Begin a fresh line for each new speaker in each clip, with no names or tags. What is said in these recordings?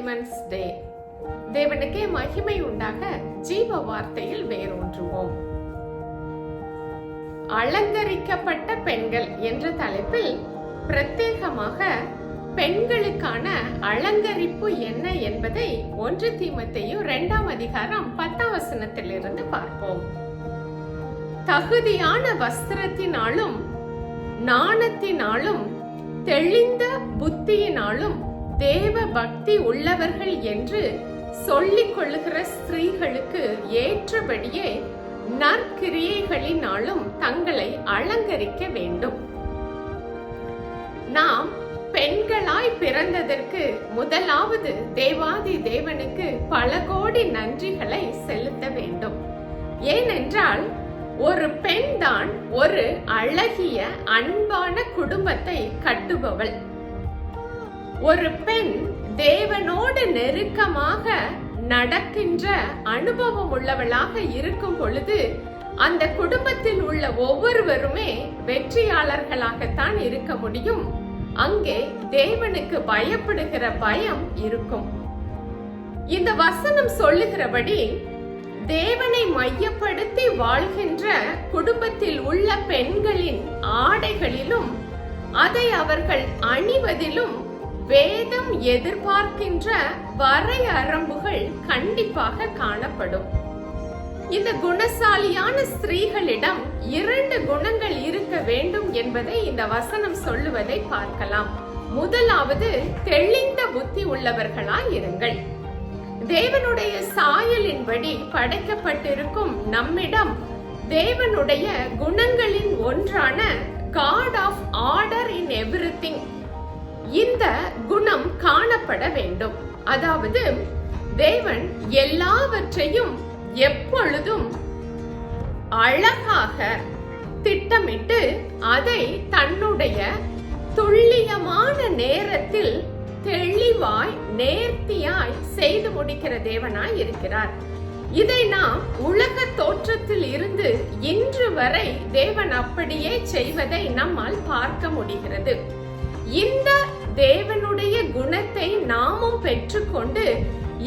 Women's day. தேவனுக்கே மகிமை உண்டாக ஜீவ வார்த்தையில் வேரூன்றுவோம். அலங்கரிக்கப்பட்ட பெண்கள் என்ற தலைப்பில் பிரத்யேகமாக பெண்களுக்கான அலங்கரிப்பு என்ன என்பதை 1 தீமோத்தேயு 2ஆம் அதிகாரம் 10ஆம் வசனத்திலிருந்து பார்ப்போம். தகுதியான வஸ்திரத்தினாலும் நாணத்தினாலும் தெளிந்த புத்தியினாலும் தேவ பக்தி உள்ளவர்கள் என்று சொல்லிக் கொள்ளுகிற ஸ்திரீகளுக்கு ஏற்றபடியே நற்கிரியைகளினாலும் தங்களை அலங்கரிக்க வேண்டும். நாம் பெண்களாய் பிறந்ததற்கு முதலாவது தேவாதி தேவனுக்கு பல கோடி நன்றிகளை செலுத்த வேண்டும். ஏனென்றால் ஒரு பெண் தான் ஒரு அழகிய அன்பான குடும்பத்தை கட்டுபவள். ஒரு பெண் தேவனோடு நெருக்கமாக நடக்கின்ற அனுபவம் உள்ளவளாக இருக்கும் பொழுது அந்த குடும்பத்தில் உள்ள ஒவ்வொருவருமே வெற்றியாளர்களாகத்தான் இருக்க முடியும். அங்கே தேவனுக்கு பயப்படுகிற பயம் இருக்கும். இந்த வசனம் சொல்லுகிறபடி தேவனை மையப்படுத்தி வாழ்கின்ற குடும்பத்தில் உள்ள பெண்களின் ஆடைகளிலும் அதை அவர்கள் அணிவதிலும் வேதம் எதிர்பார்க்கின்ற வரையறம்புகள் கண்டிப்பாக காணப்படும். இந்த குணசாலியான ஸ்திரீகளிடம் 2 குணங்கள் இருக்க வேண்டும் என்பதை இந்த வசனம் சொல்லுவதை பார்க்கலாம். முதலாவது, தெளிந்த புத்தி உள்ளவர்களாய் இருங்கள். தேவனுடைய சாயலின்படி படைக்கப்பட்டிருக்கும் நம்மிடம் தேவனுடைய குணங்களின் ஒன்றான God of order in everything, இந்த குணம் காணப்பட வேண்டும். அதாவது தேவன் எல்லாவற்றையும் எப்பொழுதும் அழகாக திட்டமிட்டு அதை தன்னுடைய துல்லியமான நேரத்தில் தெளிவாய் நேர்த்தியாய் செய்து முடிக்கிற தேவனாய் இருக்கிறார். இதை நாம் உலக தோற்றத்தில் இருந்து இன்று வரை தேவன் அப்படியே செய்வதை நம்மால் பார்க்க முடிகிறது. இந்த தேவனுடைய குணத்தை நாமும் பெற்றுக்கொண்டு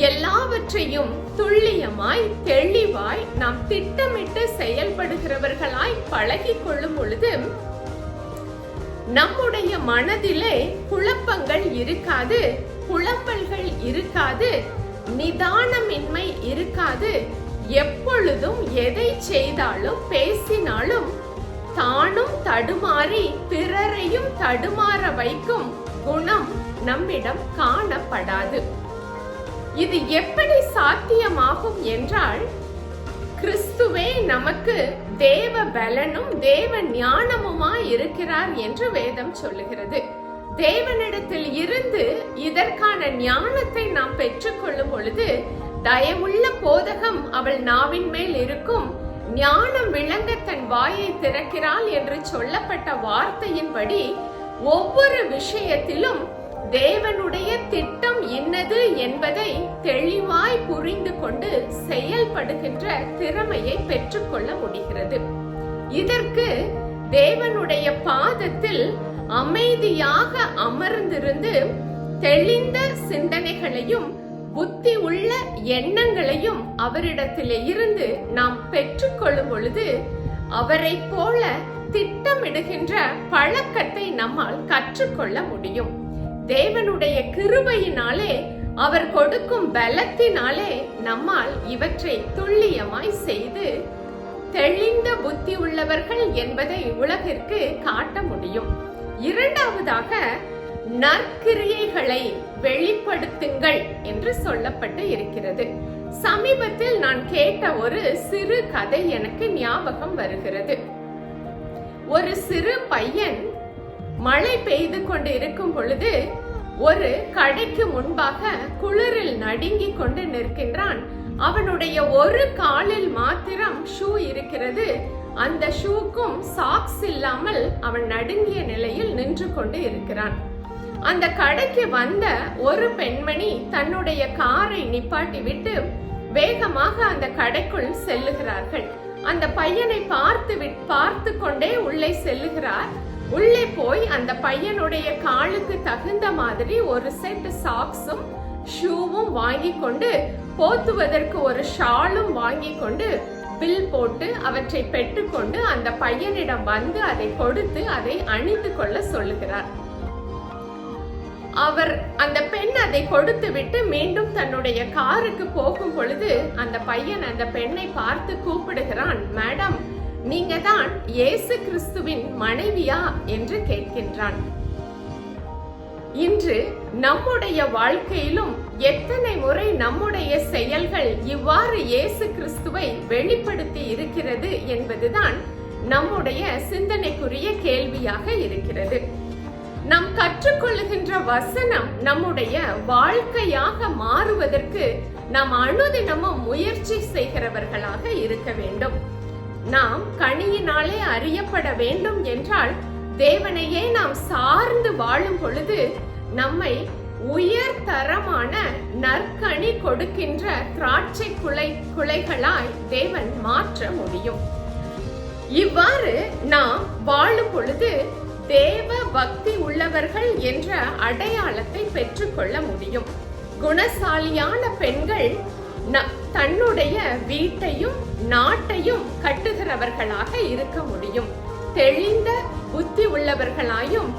எல்லாவற்றையும் துல்லியமாய் தெளிவாய் நாம் திட்டமிட்டு செயல்படுகிறவர்களாய் பழகிக் கொள்ளும் பொழுது நம்முடைய மனதிலே குழப்பங்கள் இருக்காது, குழப்பங்கள் இருக்காது, நிதானமின்மை இருக்காது. எப்பொழுதும் எதை செய்தாலும் பேசினாலும் தானும் தடுமாறி பிறரையும் தடுமாற வைக்கும் குணம் நம்மிடம் காணப்படாது. இது எப்படி சாத்தியமாகும் என்றால், கிறிஸ்துவே நமக்கு தேவ பலனும் தேவ ஞானமுமாய் இருக்கிறார் என்று வேதம் சொல்லுகிறது. தேவனிடத்தில் இருந்து இதற்கான ஞானத்தை நாம் பெற்றுக்கொள்ளும் பொழுது தயவுள்ள போதகம் அவள் நாவின் மேல் இருக்கும், ஞானம் விளங்க தன் வாயை திறக்கிறாள் என்று சொல்லப்பட்ட வார்த்தையின்படி ஒவ்வொரு விஷயத்திலும் தேவனுடைய திட்டம் என்னது என்பதை தெளிவாய் புரிந்து கொண்டு செயல்படுகின்ற திறமையை பெற்றுக்கொள்ள முடிகிறது. இதற்கு தேவனுடைய பாதத்தில் அமைதியாக அமர்ந்திருந்து தெளிந்த சிந்தனைகளையும் புத்தி உள்ள எண்ணங்களையும் அவரிடத்திலே இருந்து நாம் பெற்றுக்கொள்ளும் பொழுது அவரை போல திட்டமிடுகின்ற பழக்கத்தை நம்மால் கற்றுக்கொள்ள முடியும். தேவனுடைய கிருபையினாலே அவர் கொடுக்கும் பலத்தினாலே நம்மால் இவற்றை துல்லியமாய் செய்து தெளிந்த புத்தி உள்ளவர்கள் என்பதை உலகிற்கு காட்ட முடியும். இரண்டாவதாக, நற்கிரியைகளை வெளிப்படுத்துங்கள் என்று சொல்லப்பட்டு இருக்கிறது. சமீபத்தில் நான் கேட்ட ஒரு சிறு கதை எனக்கு ஞாபகம் வருகிறது. ஒரு சிறு பையன் மழை பெய்து கொண்டு இருக்கும் பொழுது ஒரு கடைக்கு முன்பாக குளிரில் நடுங்கிக் கொண்டு நிற்கின்றான். அவனுடைய ஒரு காலில் மாத்திரம் ஷூ இருக்கிறது. அந்த ஷூக்கும் சாக்ஸ் இல்லாமல் அவன் நடுங்கிய நிலையில் நின்று கொண்டு இருக்கிறான். அந்த கடைக்கு வந்த ஒரு பெண்மணி தன்னுடைய காரை நிப்பாட்டி விட்டு வேகமாக அந்த கடைக்குள் செல்லுகிறார்கள். அந்த பையனை பார்த்து கொண்டே உள்ளே செல்லுகிறார். உள்ளே போய் அந்த பையனுடைய காலுக்கு தகுந்த மாதிரி ஒரு செட் சாக்ஸும் ஷூவும் வாங்கி கொண்டு, போத்துவதற்கு ஒரு ஷாலும் வாங்கி கொண்டு, பில் போட்டு அவற்றை பெற்றுக்கொண்டு அந்த பையனிடம் வந்து அதை கொடுத்து அதை அணிந்து கொள்ள சொல்லுகிறார். அந்த பெண் அதை கொடுத்து விட்டு மீண்டும் தன்னுடைய காருக்கு போகும் பொழுது அந்த பையன் அந்த பெண்ணை பார்த்து கூப்பிடுகிறான். மேடம், நீங்க தான் இயேசு கிறிஸ்துவின் மனைவியா என்று கேட்கின்றான். இன்று நம்முடைய வாழ்க்கையிலும் எத்தனை முறை நம்முடைய செயல்கள் இவ்வாறு இயேசு கிறிஸ்துவை வெளிப்படுத்தி இருக்கிறது என்பதுதான் நம்முடைய சிந்தனைக்குரிய கேள்வியாக இருக்கிறது. நாம் கற்றுக்கொள்ளுகின்ற வசனம் நம்முடைய வாழ்க்கையாக மாறுவதற்கு நாம் அனுதினமும் முயற்சி செய்கிறவர்களாக இருக்க வேண்டும். நாம் கனியினாலே அறியப்பட வேண்டும் என்றால் தேவனையே நாம் சார்ந்து வாழும் பொழுது நம்மை உயர்தரமான நற்கனி கொடுக்கின்ற திராட்சை குலைகளாய் தேவன் மாற்ற முடியும். இவ்வாறு நாம் வாழும் பொழுது தேவ பக்தி உள்ளவர்கள் என்ற அடையாளத்தை பெற்றுக்கொள்ள முடியும். குணசாலியான பெண்கள் தன்னுடைய வீட்டையும் நாட்டையும் கட்டுகிறவர்களாக இருக்க முடியும். தெளிந்த புத்தி உள்ளவர்களாயும்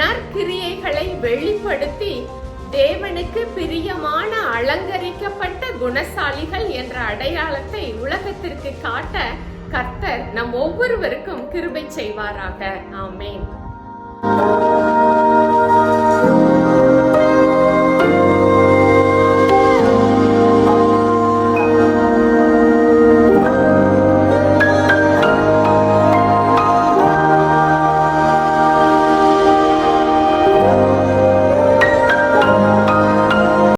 நற்கிரியைகளை வெளிப்படுத்தி தேவனுக்கு பிரியமான அலங்கரிக்கப்பட்ட குணசாலிகள் என்ற அடையாளத்தை உலகத்திற்கு காட்ட கர்த்தர் நம் ஒவ்வொருவருக்கும் கிருபை செய்வாராக. ஆமென்.